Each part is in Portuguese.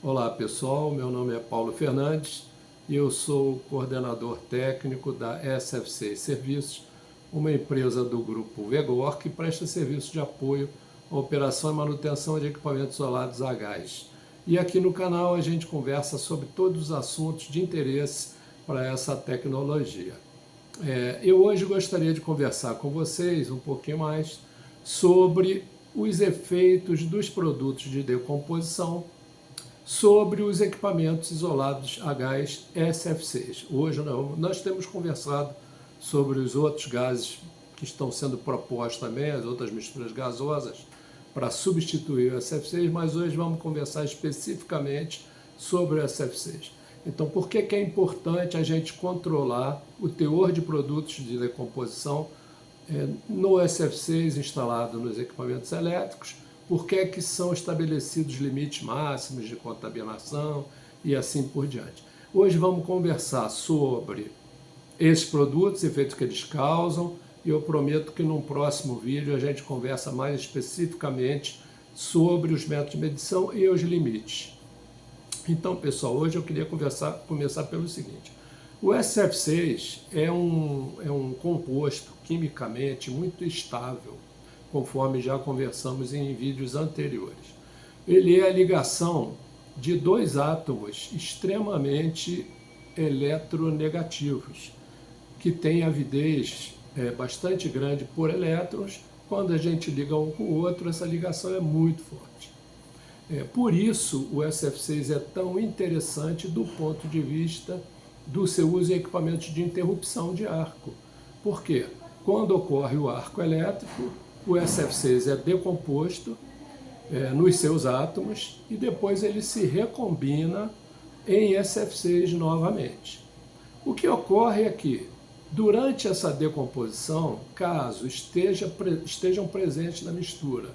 Olá pessoal, meu nome é Paulo Fernandes e eu sou coordenador técnico da SFC Serviços, uma empresa do grupo Vegor que presta serviço de apoio à operação e manutenção de equipamentos isolados a gás. E aqui no canal a gente conversa sobre todos os assuntos de interesse para essa tecnologia. Eu hoje gostaria de conversar com vocês um pouquinho mais sobre os efeitos dos produtos de decomposição sobre os equipamentos isolados a gás SFCs. Hoje nós temos conversado sobre os outros gases que estão sendo propostos também, as outras misturas gasosas, para substituir os SFCs, mas hoje vamos conversar especificamente sobre os SFCs. Então, por que é importante a gente controlar o teor de produtos de decomposição no SFCs instalado nos equipamentos elétricos? Por que é que são estabelecidos limites máximos de contaminação e assim por diante. Hoje vamos conversar sobre esses produtos, efeitos que eles causam, e eu prometo que num próximo vídeo a gente conversa mais especificamente sobre os métodos de medição e os limites. Então, pessoal, hoje eu queria começar pelo seguinte. O SF6 é um composto quimicamente muito estável, conforme já conversamos em vídeos anteriores. Ele é a ligação de dois átomos extremamente eletronegativos, que têm avidez bastante grande por elétrons. Quando a gente liga um com o outro, essa ligação é muito forte. Por isso, o SF6 é tão interessante do ponto de vista do seu uso em equipamentos de interrupção de arco. Por quê? Quando ocorre o arco elétrico, o SF6 é decomposto nos seus átomos e depois ele se recombina em SF6 novamente. O que ocorre é que, durante essa decomposição, caso estejam presentes na mistura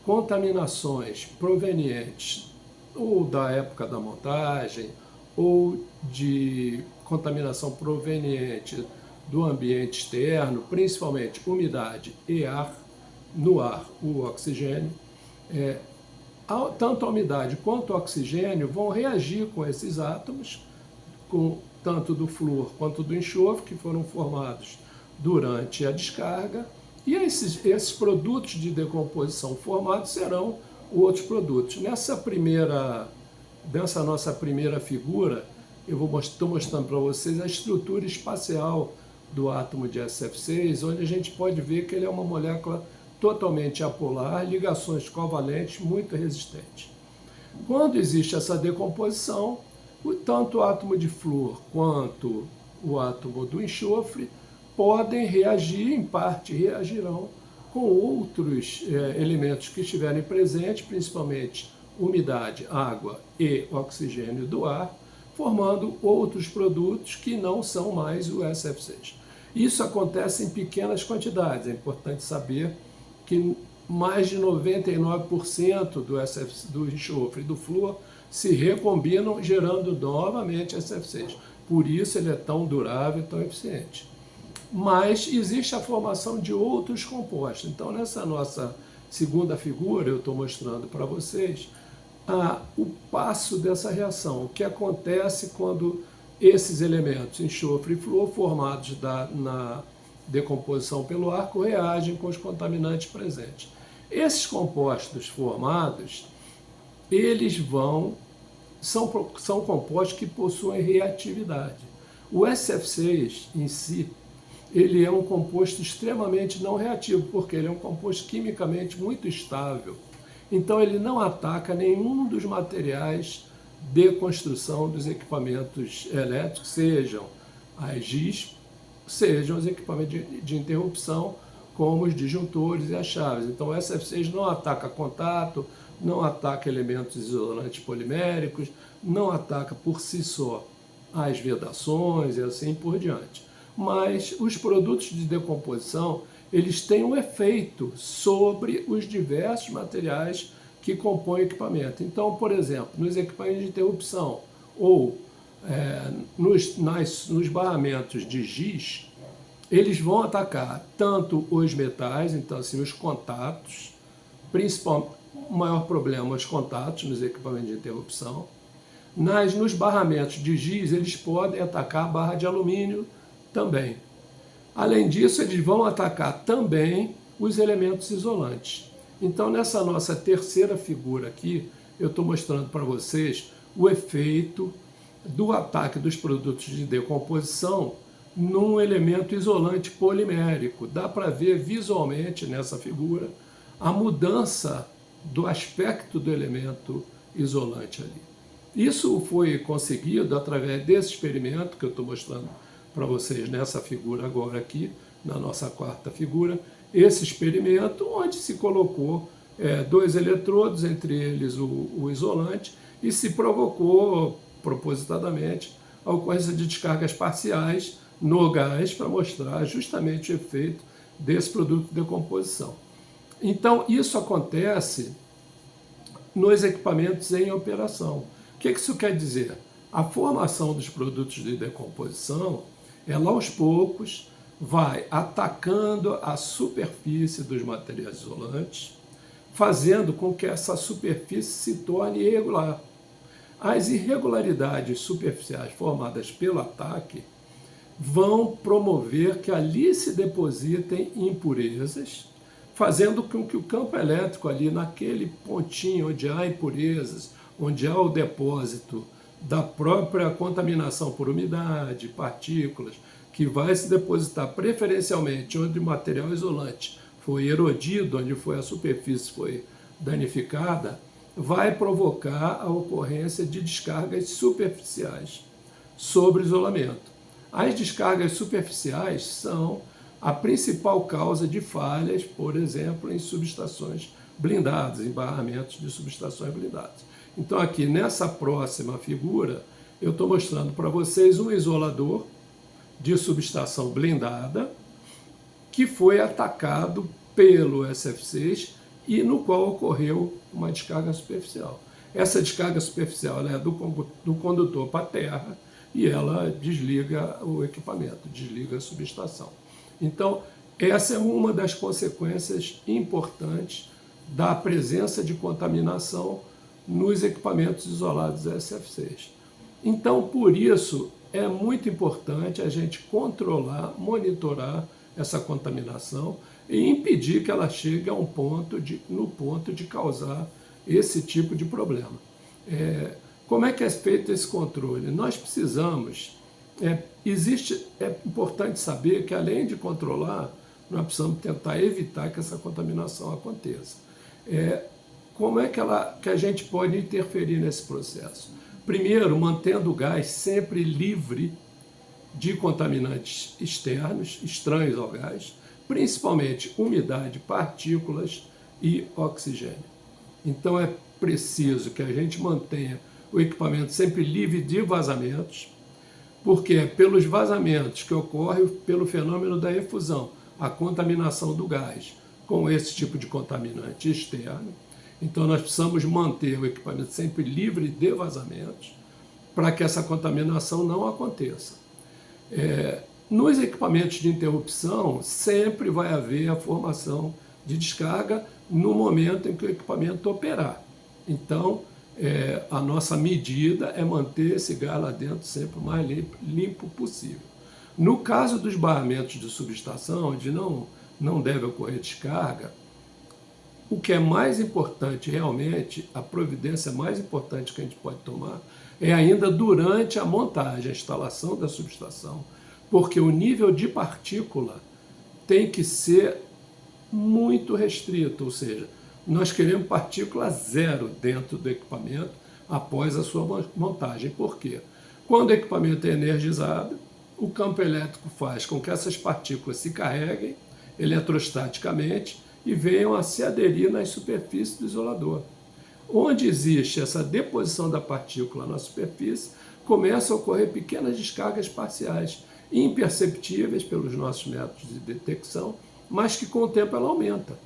contaminações provenientes ou da época da montagem ou de contaminação proveniente do ambiente externo, principalmente umidade e ar, no ar o oxigênio, tanto a umidade quanto o oxigênio vão reagir com esses átomos, tanto do flúor quanto do enxofre, que foram formados durante a descarga, e esses produtos de decomposição formados serão outros produtos. Nessa nossa primeira figura, eu estou mostrando para vocês a estrutura espacial do átomo de SF6, onde a gente pode ver que ele é uma molécula totalmente apolar, ligações covalentes muito resistentes. Quando existe essa decomposição, tanto o átomo de flúor quanto o átomo do enxofre podem reagir, em parte reagirão, com outros elementos que estiverem presentes, principalmente umidade, água e oxigênio do ar, formando outros produtos que não são mais o SF6. Isso acontece em pequenas quantidades. É importante saber que mais de 99% do enxofre e do flúor se recombinam, gerando novamente SF6. Por isso ele é tão durável e tão eficiente. Mas existe a formação de outros compostos. Então, nessa nossa segunda figura, eu estou mostrando para vocês o passo dessa reação, o que acontece quando esses elementos, enxofre e flúor, formados na decomposição pelo arco, reagem com os contaminantes presentes. Esses compostos formados, eles são compostos que possuem reatividade. O SF6 em si, ele é um composto extremamente não reativo, porque ele é um composto quimicamente muito estável. Então ele não ataca nenhum dos materiais de construção dos equipamentos elétricos, sejam as GIS, sejam os equipamentos de interrupção, como os disjuntores e as chaves. Então o SF6 não ataca contato, não ataca elementos isolantes poliméricos, não ataca por si só as vedações e assim por diante. Mas os produtos de decomposição, eles têm um efeito sobre os diversos materiais que compõem o equipamento. Então, por exemplo, nos equipamentos de interrupção ou nos barramentos de giz, eles vão atacar tanto os metais, então assim, os contatos, principalmente o maior problema, os contatos nos equipamentos de interrupção, Nos barramentos de giz, eles podem atacar a barra de alumínio também. Além disso, eles vão atacar também os elementos isolantes. Então, nessa nossa terceira figura aqui, eu estou mostrando para vocês o efeito do ataque dos produtos de decomposição num elemento isolante polimérico. Dá para ver visualmente nessa figura a mudança do aspecto do elemento isolante ali. Isso foi conseguido através desse experimento que eu estou mostrando para vocês nessa figura agora aqui, na nossa quarta figura, esse experimento onde se colocou dois eletrodos, entre eles o isolante, e se provocou propositadamente a ocorrência de descargas parciais no gás para mostrar justamente o efeito desse produto de decomposição. Então, isso acontece nos equipamentos em operação. O que isso quer dizer? A formação dos produtos de decomposição, ela aos poucos vai atacando a superfície dos materiais isolantes, fazendo com que essa superfície se torne irregular. As irregularidades superficiais formadas pelo ataque vão promover que ali se depositem impurezas, fazendo com que o campo elétrico ali naquele pontinho onde há impurezas, onde há o depósito da própria contaminação por umidade, partículas, que vai se depositar preferencialmente onde o material isolante foi erodido, onde a superfície foi danificada, vai provocar a ocorrência de descargas superficiais sobre o isolamento. As descargas superficiais são a principal causa de falhas, por exemplo, em subestações blindadas, em barramentos de subestações blindadas. Então aqui nessa próxima figura, eu estou mostrando para vocês um isolador de subestação blindada que foi atacado pelo SF6 e no qual ocorreu uma descarga superficial. Essa descarga superficial é do condutor para a terra e ela desliga o equipamento, desliga a subestação. Então, essa é uma das consequências importantes da presença de contaminação nos equipamentos isolados SF6. Então, por isso, é muito importante a gente controlar, monitorar essa contaminação e impedir que ela chegue a no ponto de causar esse tipo de problema. Como é que é feito esse controle? Nós precisamos, é importante saber que além de controlar, nós precisamos tentar evitar que essa contaminação aconteça. Como é que a gente pode interferir nesse processo? Primeiro, mantendo o gás sempre livre de contaminantes externos, estranhos ao gás, principalmente umidade, partículas e oxigênio. Então é preciso que a gente mantenha o equipamento sempre livre de vazamentos, porque é pelos vazamentos que ocorre pelo fenômeno da efusão, a contaminação do gás com esse tipo de contaminante externo. Então nós precisamos manter o equipamento sempre livre de vazamentos para que essa contaminação não aconteça. Nos equipamentos de interrupção, sempre vai haver a formação de descarga no momento em que o equipamento operar. Então, a nossa medida é manter esse gás lá dentro sempre o mais limpo possível. No caso dos barramentos de subestação, onde não deve ocorrer descarga, o que é mais importante realmente, a providência mais importante que a gente pode tomar, é ainda durante a montagem, a instalação da subestação, porque o nível de partícula tem que ser muito restrito, ou seja, nós queremos partícula zero dentro do equipamento após a sua montagem. Por quê? Quando o equipamento é energizado, o campo elétrico faz com que essas partículas se carreguem eletrostaticamente e venham a se aderir nas superfícies do isolador. Onde existe essa deposição da partícula na superfície, começam a ocorrer pequenas descargas parciais, imperceptíveis pelos nossos métodos de detecção, mas que com o tempo ela aumenta.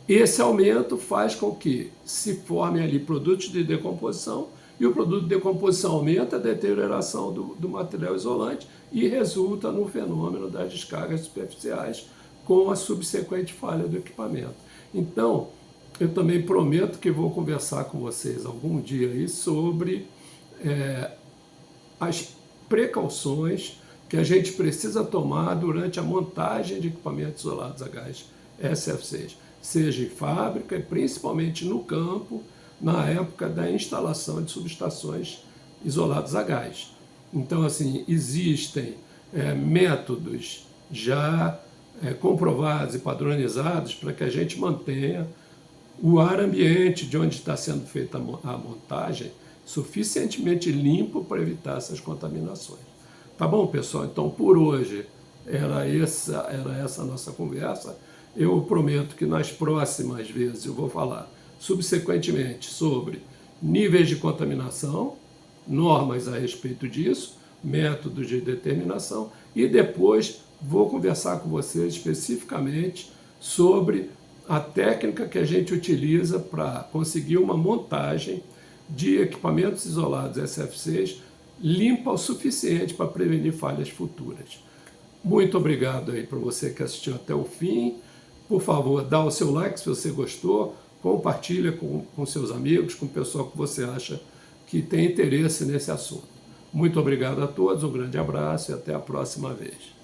Esse aumento faz com que se formem ali produtos de decomposição, e o produto de decomposição aumenta a deterioração do material isolante e resulta no fenômeno das descargas superficiais com a subsequente falha do equipamento. Então, eu também prometo que vou conversar com vocês algum dia aí sobre as precauções que a gente precisa tomar durante a montagem de equipamentos isolados a gás SF6, seja em fábrica e principalmente no campo, na época da instalação de subestações isoladas a gás. Então, assim, existem métodos já comprovados e padronizados para que a gente mantenha o ar ambiente de onde está sendo feita a montagem suficientemente limpo para evitar essas contaminações. Tá bom, pessoal? Então, por hoje, era essa a nossa conversa. Eu prometo que nas próximas vezes eu vou falar subsequentemente sobre níveis de contaminação, normas a respeito disso, métodos de determinação, e depois vou conversar com vocês especificamente sobre a técnica que a gente utiliza para conseguir uma montagem de equipamentos isolados SF6 limpa o suficiente para prevenir falhas futuras. Muito obrigado aí para você que assistiu até o fim. Por favor, dá o seu like se você gostou, compartilha com seus amigos, com o pessoal que você acha que tem interesse nesse assunto. Muito obrigado a todos, um grande abraço e até a próxima vez.